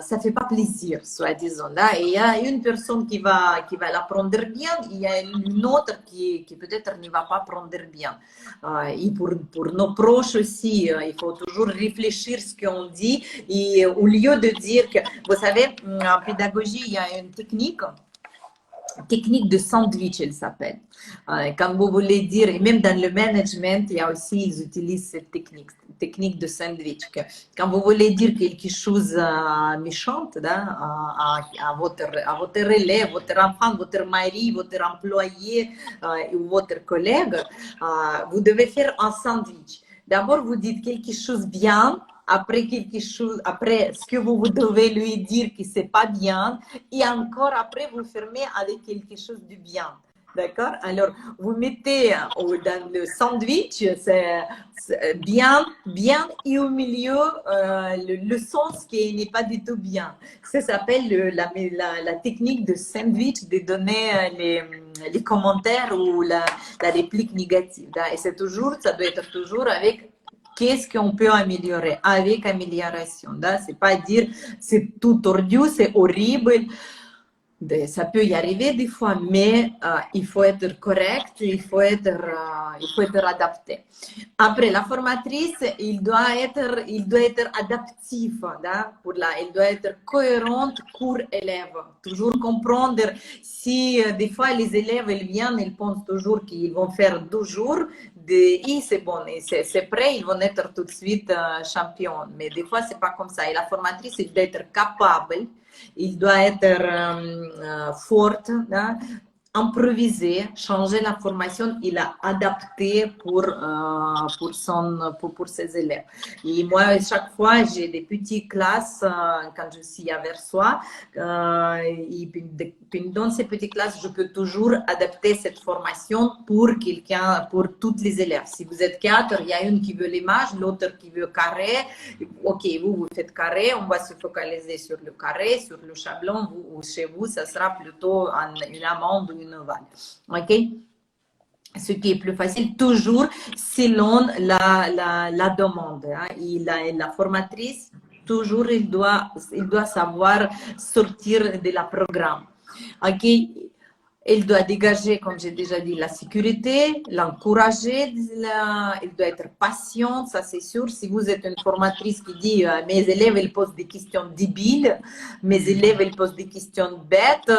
S3: ça fait pas plaisir, soi-disant. Là, il y a une personne qui va la prendre bien, il y a une autre qui peut-être ne va pas prendre bien. Et pour nos proches aussi, il faut toujours réfléchir ce qu'on dit et au lieu de dire que, vous savez, en pédagogie, il y a une technique de sandwich, elle s'appelle. Quand vous voulez dire, et même dans le management, il y a aussi, ils utilisent cette technique de sandwich. Quand vous voulez dire quelque chose méchant à votre élève, votre enfant, votre mari, votre employé ou votre collègue, vous devez faire un sandwich. D'abord, vous dites quelque chose bien, après ce que vous devez lui dire que c'est pas bien, et encore après vous fermez avec quelque chose de bien. D'accord? Alors, vous mettez dans le sandwich, c'est bien, et au milieu, le sens qui n'est pas du tout bien. Ça s'appelle la technique de sandwich, de donner les commentaires ou la réplique négative. Et ça doit être toujours avec qu'est-ce qu'on peut améliorer avec amélioration. C'est pas dire c'est tout tordu, c'est horrible. Ça peut y arriver des fois, mais il faut être correct, il faut être adapté. Après, la formatrice, il doit être adaptif, il doit être cohérente pour élève. Toujours comprendre si des fois les élèves ils viennent, ils pensent toujours qu'ils vont faire 12 jours, et c'est bon, c'est prêt, ils vont être tout de suite champions. Mais des fois, c'est pas comme ça. Et la formatrice, il doit être capable. Il doit être forte, improviser, changer la formation, il a adapté pour ses élèves. Et moi, chaque fois, j'ai des petites classes quand je suis à Versoix. Et dans ces petites classes, je peux toujours adapter cette formation pour toutes les élèves. Si vous êtes 4, il y a une qui veut l'image, l'autre qui veut carré. Ok, vous faites carré, on va se focaliser sur le carré, sur le chablon. Chez vous, ça sera plutôt une amande ou une ovale. Ok? Ce qui est plus facile, toujours selon la demande. Et la formatrice, toujours, il doit savoir sortir de la programme. Ok? Elle doit dégager, comme j'ai déjà dit, la sécurité, l'encourager, elle doit être patiente, ça c'est sûr. Si vous êtes une formatrice qui dit mes élèves ils posent des questions débiles, mes élèves ils posent des questions bêtes,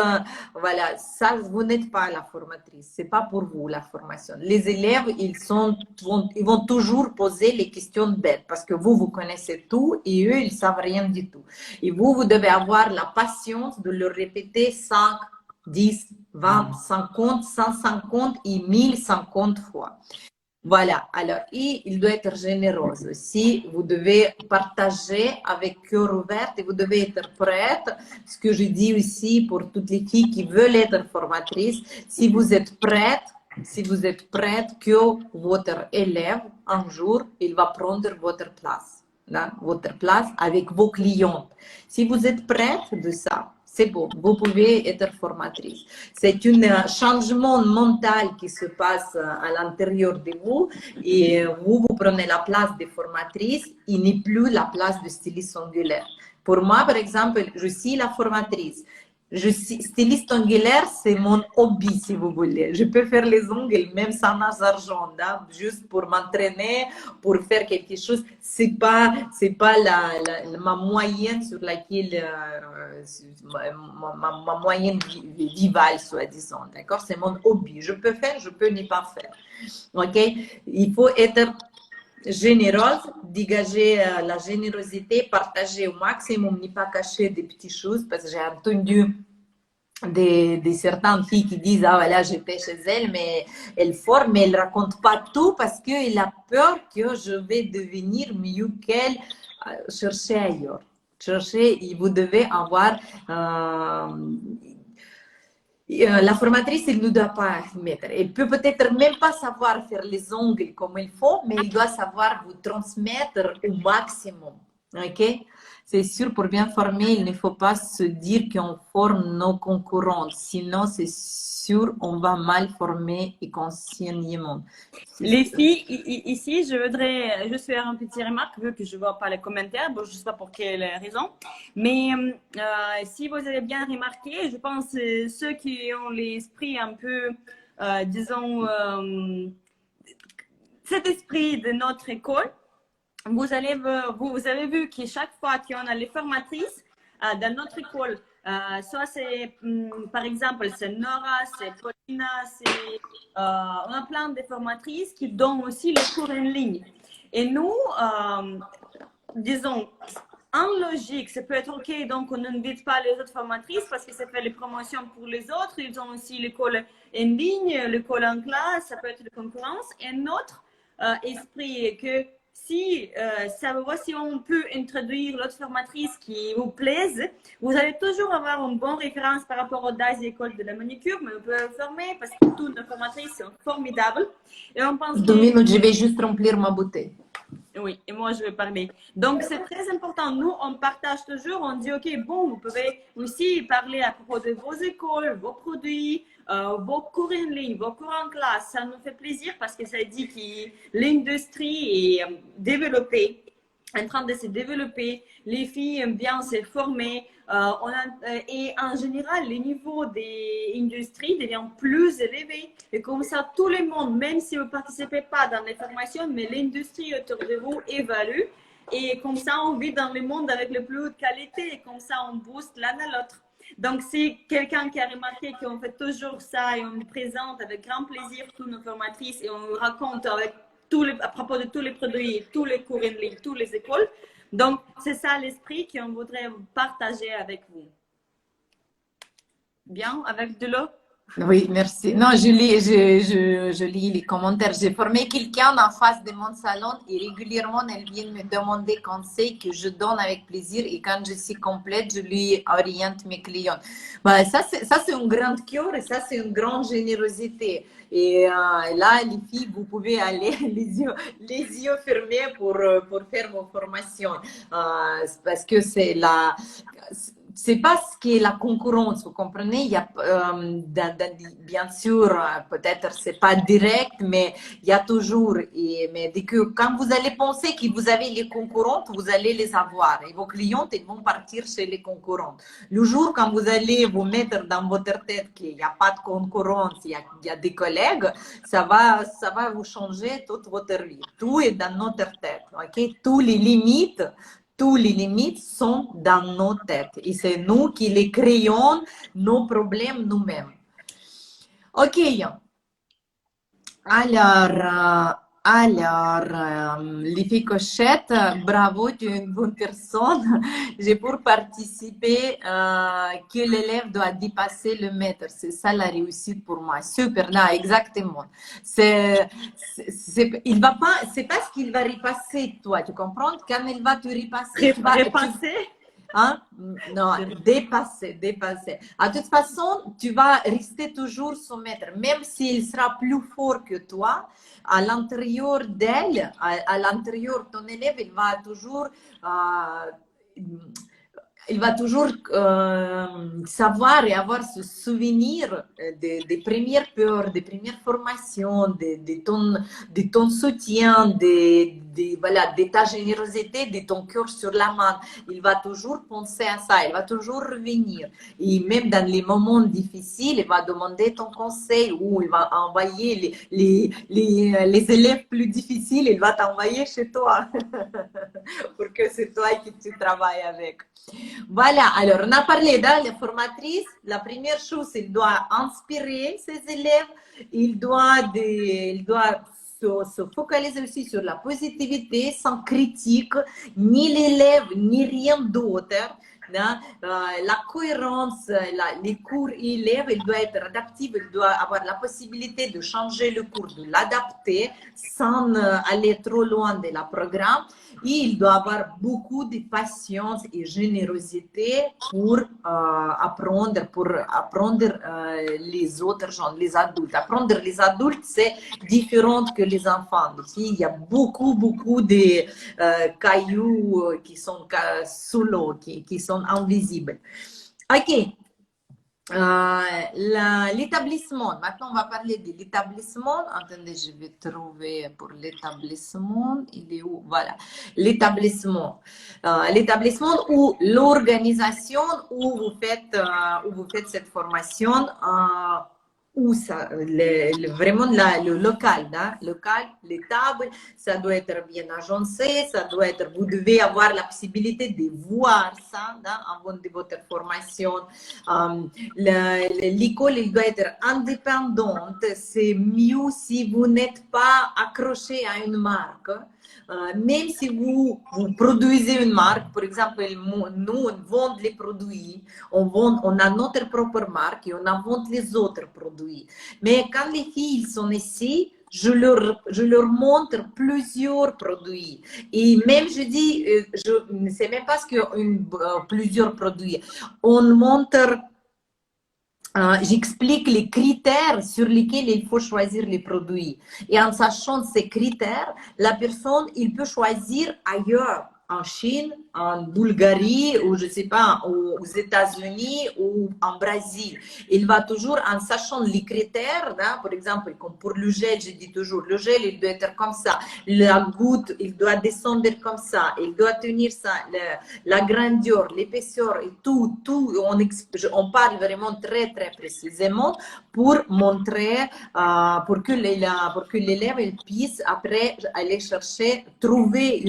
S3: voilà, ça vous n'êtes pas la formatrice, c'est pas pour vous la formation. Les élèves ils vont toujours poser les questions bêtes parce que vous connaissez tout et eux ils savent rien du tout. Et vous devez avoir la patience de leur répéter 5, 10, 20, 50, 150 et 1050 fois. Voilà, alors, et il doit être généreux aussi. Vous devez partager avec cœur ouvert et vous devez être prête. Ce que je dis aussi pour toutes les filles qui veulent être formatrices, si vous êtes prête que votre élève, un jour, il va prendre votre place avec vos clients. Si vous êtes prête de ça, c'est bon, vous pouvez être formatrice. C'est un changement mental qui se passe à l'intérieur de vous et vous prenez la place de formatrice et n'est plus la place de styliste ongulaire. Pour moi, par exemple, je suis la formatrice. Je suis styliste ongulaire, c'est mon hobby, si vous voulez. Je peux faire les ongles même sans argent, juste pour m'entraîner, pour faire quelque chose. C'est pas ma moyenne sur laquelle ma moyenne vivale, soi-disant. D'accord? C'est mon hobby. Je peux faire, je peux ne pas faire. Ok? Il faut être généreuse, dégager la générosité, partager au maximum, ne pas cacher des petites choses, parce que j'ai entendu des certaines filles qui disent ah voilà j'étais chez elle mais elle forme mais elle raconte pas tout parce qu'elle a peur que je vais devenir mieux qu'elle. Cherchez ailleurs, et vous devez avoir la formatrice, elle ne doit pas mettre. Elle peut peut-être même pas savoir faire les ongles comme il faut, mais elle doit savoir vous transmettre au maximum. Ok? C'est sûr, pour bien former, il ne faut pas se dire qu'on forme nos concurrents. Sinon, c'est sûr, on va mal former et consciemment.
S2: Les filles, ici, je voudrais juste faire une petite remarque, vu que je ne vois pas les commentaires. Bon, je ne sais pas pour quelle raison. Mais si vous avez bien remarqué, je pense ceux qui ont l'esprit un peu, disons, cet esprit de notre école, vous avez vu que chaque fois qu'on a les formatrices dans notre école, soit c'est, par exemple, c'est Nora, c'est Paulina, on a plein de formatrices qui donnent aussi les cours en ligne. Et nous, disons, en logique, ça peut être OK, donc on n'invite pas les autres formatrices parce que ça fait les promotions pour les autres. Ils ont aussi l'école en ligne, l'école en classe, ça peut être de concurrence. Et notre esprit est que si si on peut introduire l'autre formatrice qui vous plaise, vous allez toujours avoir une bonne référence par rapport aux DAS et écoles de la manicure, mais vous pouvez le former parce que toutes nos formatrices sont formidables. Et on pense
S3: 2 minutes, je vais juste remplir ma bouteille.
S2: Oui, et moi je vais parler. Donc c'est très important. Nous, on partage toujours, on dit, OK, bon, vous pouvez aussi parler à propos de vos écoles, vos produits, vos cours en ligne, vos cours en classe. Ça nous fait plaisir parce que ça dit que l'industrie est développée, en train de se développer. Les filles aiment bien se former. Et en général, le niveau des industries devient plus élevé. Et comme ça, tout le monde, même si vous ne participez pas dans les formations, mais l'industrie autour de vous évalue. Et comme ça, on vit dans le monde avec le plus haute qualité. Et comme ça, on booste l'un à l'autre. Donc, c'est quelqu'un qui a remarqué qu'on fait toujours ça et on présente avec grand plaisir toutes nos formatrices et on raconte avec à propos de tous les produits, tous les cours en ligne, toutes les écoles. Donc, c'est ça l'esprit qu'on voudrait partager avec vous. Bien, avec de l'eau?
S3: Oui, merci. Non, je lis les commentaires. J'ai formé quelqu'un en face de mon salon et régulièrement, elle vient me demander conseils que je donne avec plaisir et quand je suis complète, je lui oriente mes clients. Bah, ça, c'est un grand cœur et ça, c'est une grande générosité. Et là, les filles, vous pouvez aller les yeux fermés pour faire vos formations. Parce que c'est pas ce qu'est la concurrence, vous comprenez? Il y a, bien sûr, peut-être c'est pas direct, mais il y a toujours. Mais dès que quand vous allez penser que vous avez les concurrentes, vous allez les avoir. Et vos clientes, ils vont partir chez les concurrentes. Le jour quand vous allez vous mettre dans votre tête qu'il n'y a pas de concurrence, il y a des collègues, ça va vous changer toute votre vie. Tout est dans notre tête, ok? Tous les limites sont dans nos têtes et c'est nous qui les créons, nos problèmes nous-mêmes. Ok. Alors, les filles cochettes, bravo, tu es une bonne personne. J'ai pour participer que l'élève doit dépasser le maître. C'est ça la réussite pour moi. Super, là, exactement. Il va pas, c'est pas ce qu'il va repasser, toi, tu comprends? Quand il va te repasser,
S2: Repasser?
S3: Hein? Non, dépasser. De toute façon, tu vas rester toujours son maître, même s'il sera plus fort que toi. À l'intérieur d'elle, à l'intérieur de ton élève, il va toujours savoir et avoir ce souvenir des premières peurs, des premières formations, de ton soutien, de ta générosité, de ton cœur sur la main. Il va toujours penser à ça, il va toujours revenir. Et même dans les moments difficiles, il va demander ton conseil ou il va envoyer les élèves plus difficiles, il va t'envoyer chez toi pour que c'est toi qui tu travailles avec. Voilà, alors on a parlé dans les formatrices. La première chose, il doit inspirer ses élèves, il doit se focaliser aussi sur la positivité, sans critique, ni l'élève, ni rien d'autre. hein. La cohérence, les cours élèves, il doit être adaptif, il doit avoir la possibilité de changer le cours, de l'adapter sans aller trop loin de la programme. Et il doit avoir beaucoup de patience et générosité pour apprendre les autres gens, les adultes. Apprendre les adultes, c'est différent que les enfants. Ici, il y a beaucoup de cailloux qui sont sous l'eau, qui sont invisibles. OK. L'établissement. Maintenant, on va parler de l'établissement. Attendez, je vais trouver pour l'établissement. Il est où? Voilà. L'établissement. L'établissement ou l'organisation où vous faites cette formation. Où ça, vraiment le local, hein? Les tables, ça doit être bien agencé, vous devez avoir la possibilité de voir ça hein, avant de votre formation. L'école, il doit être indépendante, c'est mieux si vous n'êtes pas accroché à une marque. Même si vous produisez une marque, par exemple, nous, on vend les produits, on a notre propre marque et on vend les autres produits. Mais quand les filles sont ici, je leur montre plusieurs produits. Et même, je dis, je ne sais même pas ce que plusieurs produits. On montre... j'explique les critères sur lesquels il faut choisir les produits. Et en sachant ces critères, la personne, il peut choisir ailleurs, en Chine, en Bulgarie, ou je ne sais pas, aux États-Unis ou en Brésil. Il va toujours, en sachant les critères, hein, par exemple, comme pour le gel, je dis toujours, le gel, il doit être comme ça, la goutte, il doit descendre comme ça, il doit tenir ça, la grandeur, l'épaisseur et tout, on parle vraiment très, très précisément pour montrer, pour que l'élève puisse après aller chercher, trouver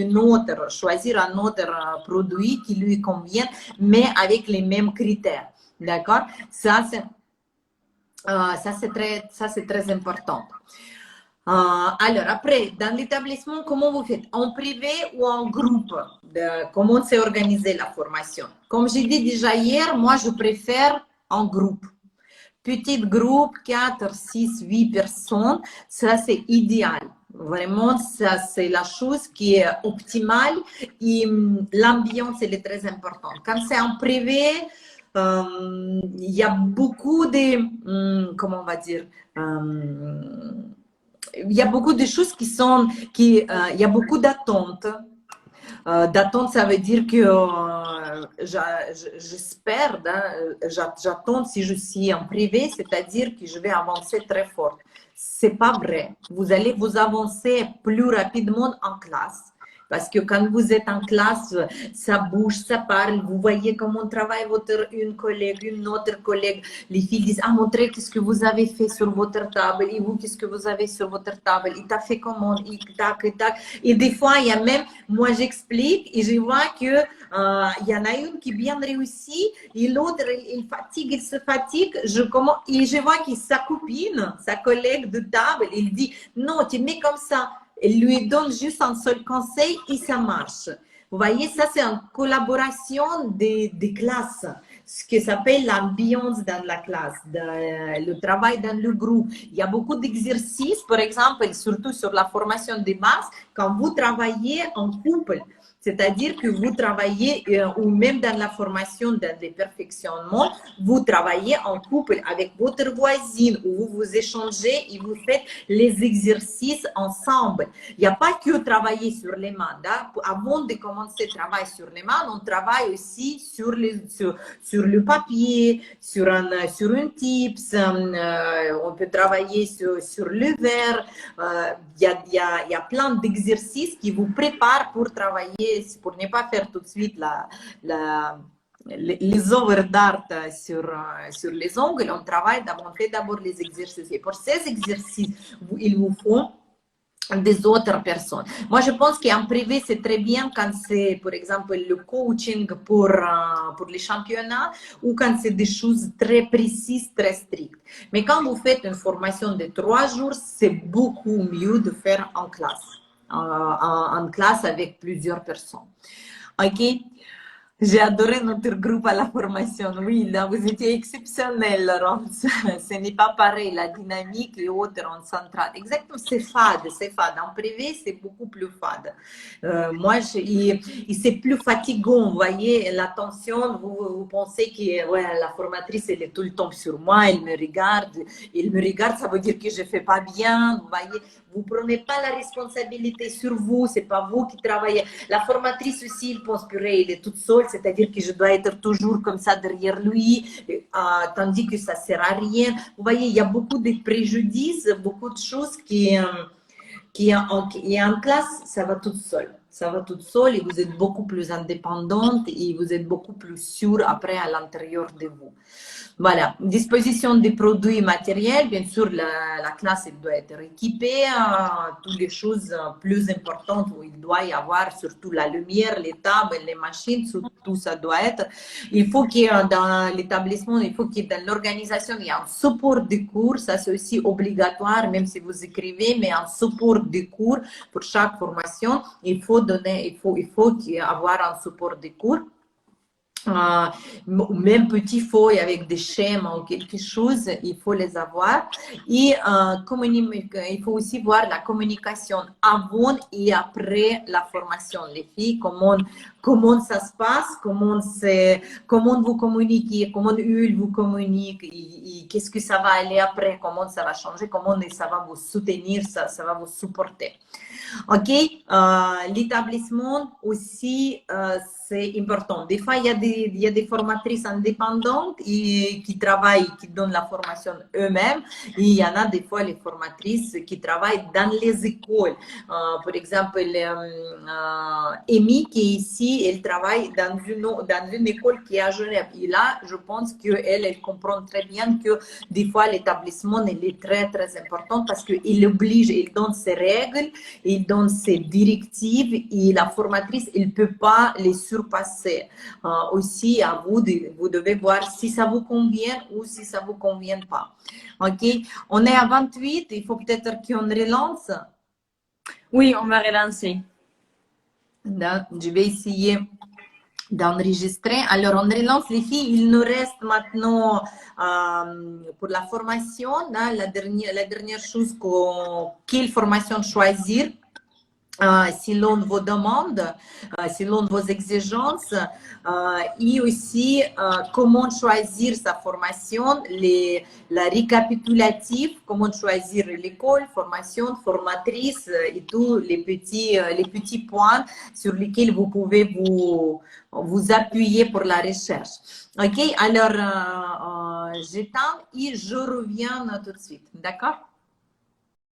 S3: choisir un autre produit qui lui convient, mais avec les mêmes critères. D'accord? Ça, c'est très important. Alors, après, dans l'établissement, comment vous faites? En privé ou en groupe? Comment s'est organisée la formation? Comme j'ai dit déjà hier, moi, je préfère en groupe. Petit groupe, 4, 6, 8 personnes, ça, c'est idéal. Vraiment, ça, c'est la chose qui est optimale et l'ambiance, elle est très importante. Quand c'est en privé, il y a beaucoup de, comment on va dire, il y a beaucoup de choses il y a beaucoup d'attentes. D'attente, ça veut dire que j'espère, j'attends si je suis en privé, c'est-à-dire que je vais avancer très fort. C'est pas vrai. Vous allez vous avancer plus rapidement en classe. Parce que quand vous êtes en classe, ça bouge, ça parle. Vous voyez comment travaille une collègue, une autre collègue. Les filles disent, montrez qu'est-ce que vous avez fait sur votre table. Et vous, qu'est-ce que vous avez sur votre table. Il t'a fait comment. Et tac, et tac. Et des fois, il y a même, moi j'explique et je vois que il y en a une qui bien réussit et l'autre, il se fatigue. Et je vois que sa copine, sa collègue de table, il dit, non, tu mets comme ça. Elle lui donne juste un seul conseil et ça marche. Vous voyez, ça c'est une collaboration des classes, ce qui s'appelle l'ambiance dans la classe, le travail dans le groupe. Il y a beaucoup d'exercices, par exemple, surtout sur la formation des masses, quand vous travaillez en couple. C'est-à-dire que vous travaillez, ou même dans la formation, dans les perfectionnements, vous travaillez en couple avec votre voisine, où vous échangez et vous faites les exercices ensemble. Il n'y a pas que travailler sur les mains. Avant de commencer le travail sur les mains, on travaille aussi sur le papier, sur une tips, on peut travailler sur le verre. Il y a plein d'exercices qui vous préparent pour travailler, pour ne pas faire tout de suite les œuvres d'art sur les ongles. On fait d'abord les exercices. Et pour ces exercices, il vous faut des autres personnes. Moi, je pense qu'en privé, c'est très bien quand c'est, par exemple, le coaching pour les championnats ou quand c'est des choses très précises, très strictes. Mais quand vous faites une formation de 3 jours, c'est beaucoup mieux de faire en classe. En classe avec plusieurs personnes. OK? J'ai adoré notre groupe à la formation. Oui, là, vous étiez exceptionnel, Laurence. Ce n'est pas pareil, la dynamique et autres en centrale. Exactement, c'est fade, c'est fade. En privé, c'est beaucoup plus fade. C'est plus fatigant, vous voyez, l'attention, vous pensez que ouais, la formatrice, elle est tout le temps sur moi, elle me regarde, ça veut dire que je fais pas bien, vous voyez. Vous prenez pas la responsabilité sur vous, c'est pas vous qui travaillez. La formatrice aussi, il pense que elle est toute seule, c'est-à-dire que je dois être toujours comme ça derrière lui, tandis que ça sert à rien. Vous voyez, il y a beaucoup de préjudices, beaucoup de choses qui en classe, ça va toute seule. Ça va toute seule et vous êtes beaucoup plus indépendante et vous êtes beaucoup plus sûre après à l'intérieur de vous. Voilà, disposition des produits matériels, bien sûr, la classe elle doit être équipée, toutes les choses plus importantes où il doit y avoir, surtout la lumière, les tables, les machines, tout ça doit être. Il faut qu'il y ait dans l'établissement, il faut qu'il y ait dans l'organisation, il y ait un support de cours, ça c'est aussi obligatoire, même si vous écrivez, mais un support de cours pour chaque formation, il faut qu'il y ait avoir un support de cours. Même petites feuilles avec des schémas ou quelque chose, il faut les avoir. Et il faut aussi voir la communication avant et après la formation. Les filles, comment ça se passe, comment vous communiquez, comment eux vous communiquent, et qu'est-ce que ça va aller après, comment ça va changer, comment ça va vous soutenir, ça va vous supporter. Ok, l'établissement aussi, c'est important. Des fois, il y a des formatrices indépendantes qui travaillent, qui donnent la formation eux-mêmes. Et il y en a des fois les formatrices qui travaillent dans les écoles. Par exemple, Amy qui est ici, elle travaille dans une école qui est à Genève. Et là, je pense qu'elle comprend très bien que des fois, l'établissement il est très, très important parce qu'il oblige, il donne ses règles, il donne ses directives et la formatrice, elle ne peut pas les surpasser. Aussi, à vous, vous devez voir si ça vous convient ou si ça ne vous convient pas. OK? On est à 28, il faut peut-être qu'on relance.
S2: Oui, on va relancer.
S3: Je vais essayer d'enregistrer. Alors, on relance les filles. Il nous reste maintenant pour la formation, la dernière chose, quelle formation choisir selon vos demandes, selon vos exigences, et aussi comment choisir sa formation, la récapitulative, comment choisir l'école, formation, formatrice et tous les petits points sur lesquels vous pouvez vous appuyer pour la recherche. Ok, alors j'éteins et je reviens tout de suite, d'accord?